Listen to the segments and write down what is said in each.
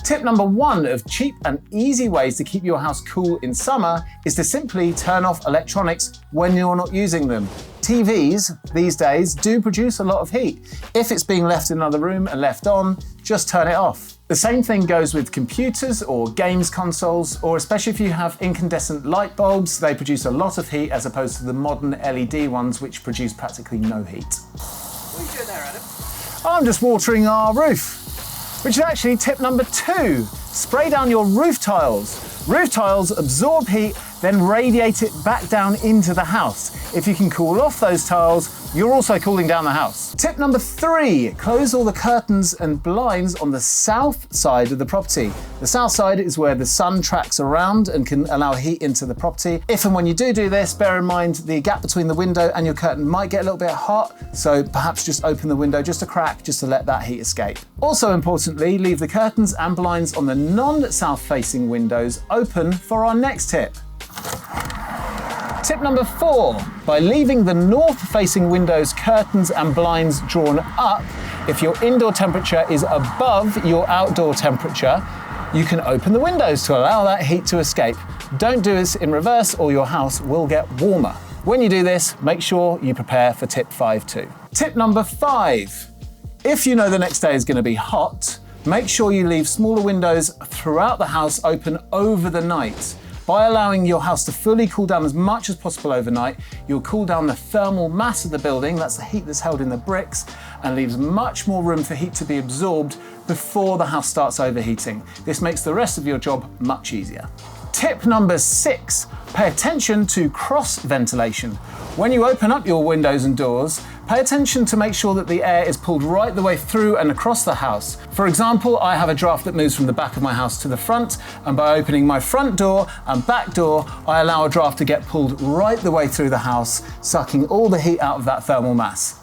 Tip number 1 of cheap and easy ways to keep your house cool in summer is to simply turn off electronics when you're not using them. TVs these days do produce a lot of heat. If it's being left in another room and left on, just turn it off. The same thing goes with computers or games consoles, or especially if you have incandescent light bulbs, they produce a lot of heat as opposed to the modern LED ones which produce practically no heat. What are you doing there, Adam? I'm just watering our roof, which is actually tip number 2. Spray down your roof tiles. Roof tiles absorb heat, then radiate it back down into the house. If you can cool off those tiles, you're also cooling down the house. Tip number 3, close all the curtains and blinds on the south side of the property. The south side is where the sun tracks around and can allow heat into the property. If and when you do this, bear in mind the gap between the window and your curtain might get a little bit hot, so perhaps just open the window just a crack just to let that heat escape. Also importantly, leave the curtains and blinds on the non-south facing windows open for our next tip. Tip number 4, by leaving the north-facing windows, curtains and blinds drawn up, if your indoor temperature is above your outdoor temperature, you can open the windows to allow that heat to escape. Don't do this in reverse or your house will get warmer. When you do this, make sure you prepare for tip 5 too. Tip number 5, if you know the next day is going to be hot, make sure you leave smaller windows throughout the house open over the night. By allowing your house to fully cool down as much as possible overnight, you'll cool down the thermal mass of the building, that's the heat that's held in the bricks, and leaves much more room for heat to be absorbed before the house starts overheating. This makes the rest of your job much easier. Tip number 6, pay attention to cross ventilation. When you open up your windows and doors, pay attention to make sure that the air is pulled right the way through and across the house. For example, I have a draft that moves from the back of my house to the front, and by opening my front door and back door, I allow a draft to get pulled right the way through the house, sucking all the heat out of that thermal mass.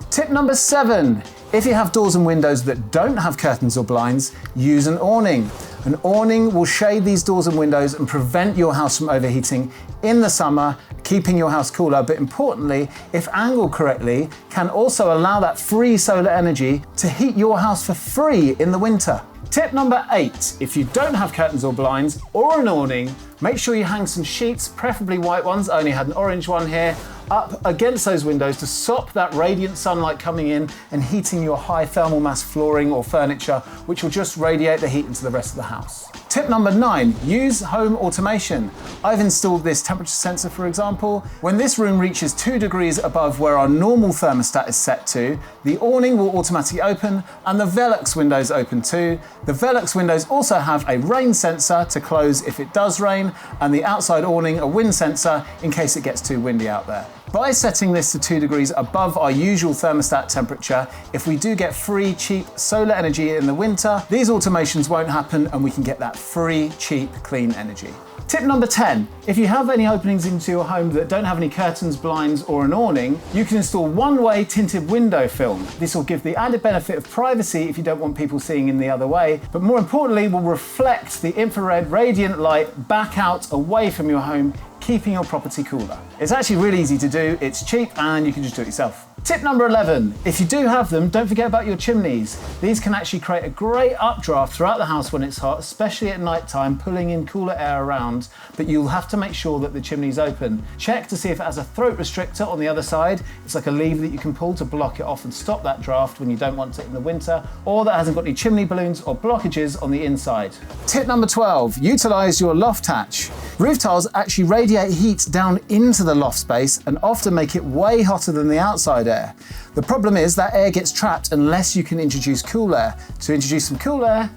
Tip number 7, if you have doors and windows that don't have curtains or blinds, use an awning. An awning will shade these doors and windows and prevent your house from overheating in the summer, keeping your house cooler, but importantly, if angled correctly, can also allow that free solar energy to heat your house for free in the winter. Tip number 8, if you don't have curtains or blinds or an awning, make sure you hang some sheets, preferably white ones, I only had an orange one here, up against those windows to stop that radiant sunlight coming in and heating your high thermal mass flooring or furniture, which will just radiate the heat into the rest of the house. Tip number 9, use home automation. I've installed this temperature sensor, for example. When this room reaches 2 degrees above where our normal thermostat is set to, the awning will automatically open and the Velux windows open too. The Velux windows also have a rain sensor to close if it does rain, and the outside awning a wind sensor in case it gets too windy out there. By setting this to 2 degrees above our usual thermostat temperature, if we do get free, cheap solar energy in the winter, these automations won't happen and we can get that free, cheap, clean energy. Tip number 10, if you have any openings into your home that don't have any curtains, blinds or an awning, you can install one-way tinted window film. This will give the added benefit of privacy if you don't want people seeing in the other way, but more importantly will reflect the infrared radiant light back out away from your home, keeping your property cooler. It's actually really easy to do, it's cheap, and you can just do it yourself. Tip number 11, if you do have them, don't forget about your chimneys. These can actually create a great updraft throughout the house when it's hot, especially at night time, pulling in cooler air around, but you'll have to make sure that the chimney's open. Check to see if it has a throat restrictor on the other side. It's like a lever that you can pull to block it off and stop that draft when you don't want it in the winter, or that hasn't got any chimney balloons or blockages on the inside. Tip number 12, utilize your loft hatch. Roof tiles actually radiate heat down into the loft space and often make it way hotter than the outside air. The problem is that air gets trapped unless you can introduce cool air. To introduce some cool air,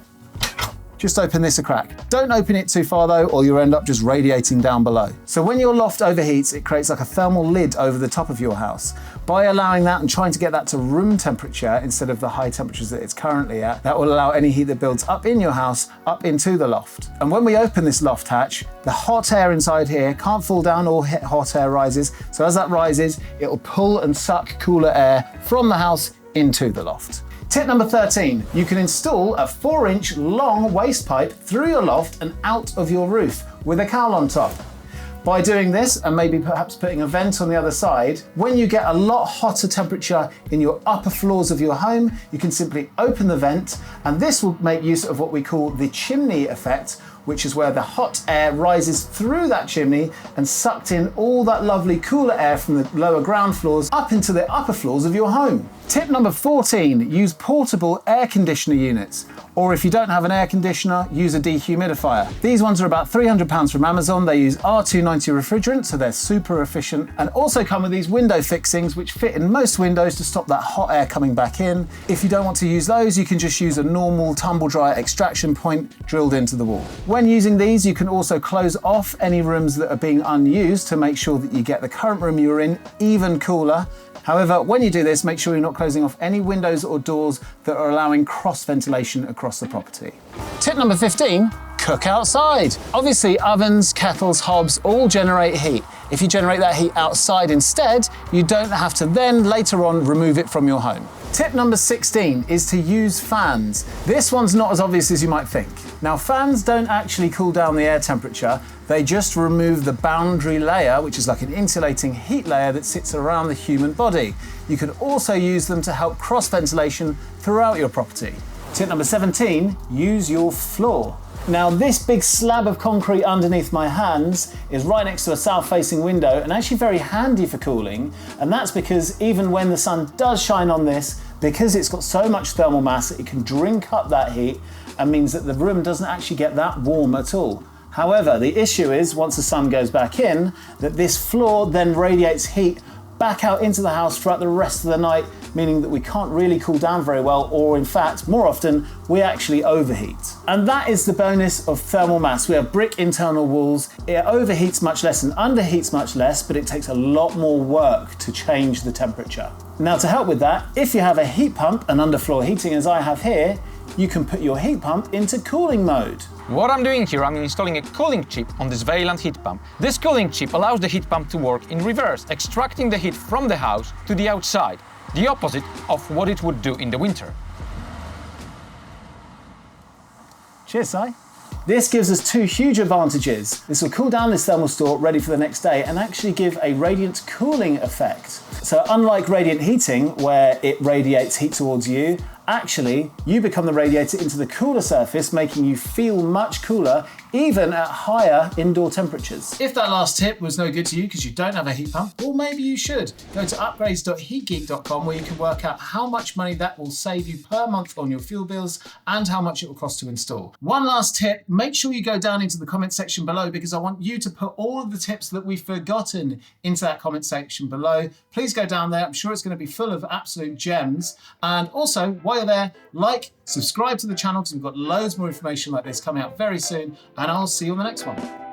just open this a crack. Don't open it too far though, or you'll end up just radiating down below. So when your loft overheats, it creates like a thermal lid over the top of your house. By allowing that and trying to get that to room temperature instead of the high temperatures that it's currently at, that will allow any heat that builds up in your house up into the loft. And when we open this loft hatch, the hot air inside here can't fall down or hot air rises. So as that rises, it will pull and suck cooler air from the house into the loft. Tip number 13, you can install a 4-inch long waste pipe through your loft and out of your roof with a cowl on top. By doing this, and maybe perhaps putting a vent on the other side, when you get a lot hotter temperature in your upper floors of your home, you can simply open the vent, and this will make use of what we call the chimney effect, which is where the hot air rises through that chimney and sucked in all that lovely cooler air from the lower ground floors up into the upper floors of your home. Tip number 14, use portable air conditioner units. Or if you don't have an air conditioner, use a dehumidifier. These ones are about £300 from Amazon. They use R290 refrigerant, so they're super efficient, and also come with these window fixings which fit in most windows to stop that hot air coming back in. If you don't want to use those, you can just use a normal tumble dryer extraction point drilled into the wall. When using these, you can also close off any rooms that are being unused to make sure that you get the current room you're in even cooler. However, when you do this, make sure you're not closing off any windows or doors that are allowing cross ventilation across the property. Tip number 15, cook outside. Obviously, ovens, kettles, hobs all generate heat. If you generate that heat outside instead, you don't have to then later on remove it from your home. Tip number 16 is to use fans. This one's not as obvious as you might think. Now, fans don't actually cool down the air temperature, they just remove the boundary layer, which is like an insulating heat layer that sits around the human body. You can also use them to help cross ventilation throughout your property. Tip number 17, use your floor. Now, this big slab of concrete underneath my hands is right next to a south-facing window and actually very handy for cooling. And that's because even when the sun does shine on this, because it's got so much thermal mass, it can drink up that heat and means that the room doesn't actually get that warm at all. However, the issue is once the sun goes back in, that this floor then radiates heat back out into the house throughout the rest of the night, meaning that we can't really cool down very well, or in fact, more often, we actually overheat. And that is the bonus of thermal mass. We have brick internal walls. It overheats much less and underheats much less, but it takes a lot more work to change the temperature. Now, to help with that, if you have a heat pump and underfloor heating as I have here, you can put your heat pump into cooling mode. What I'm doing here, I'm installing a cooling chip on this Vaillant heat pump. This cooling chip allows the heat pump to work in reverse, extracting the heat from the house to the outside, the opposite of what it would do in the winter. Cheers, Si. This gives us two huge advantages. This will cool down this thermal store ready for the next day and actually give a radiant cooling effect. So unlike radiant heating, where it radiates heat towards you, actually, you become the radiator into the cooler surface, making you feel much cooler, even at higher indoor temperatures. If that last tip was no good to you because you don't have a heat pump, well, maybe you should. Go to upgrades.heatgeek.com where you can work out how much money that will save you per month on your fuel bills and how much it will cost to install. One last tip, make sure you go down into the comment section below because I want you to put all of the tips that we've forgotten into that comment section below. Please go down there. I'm sure it's going to be full of absolute gems. And also, while you're there, like, subscribe to the channel because we've got loads more information like this coming out very soon, and I'll see you on the next one.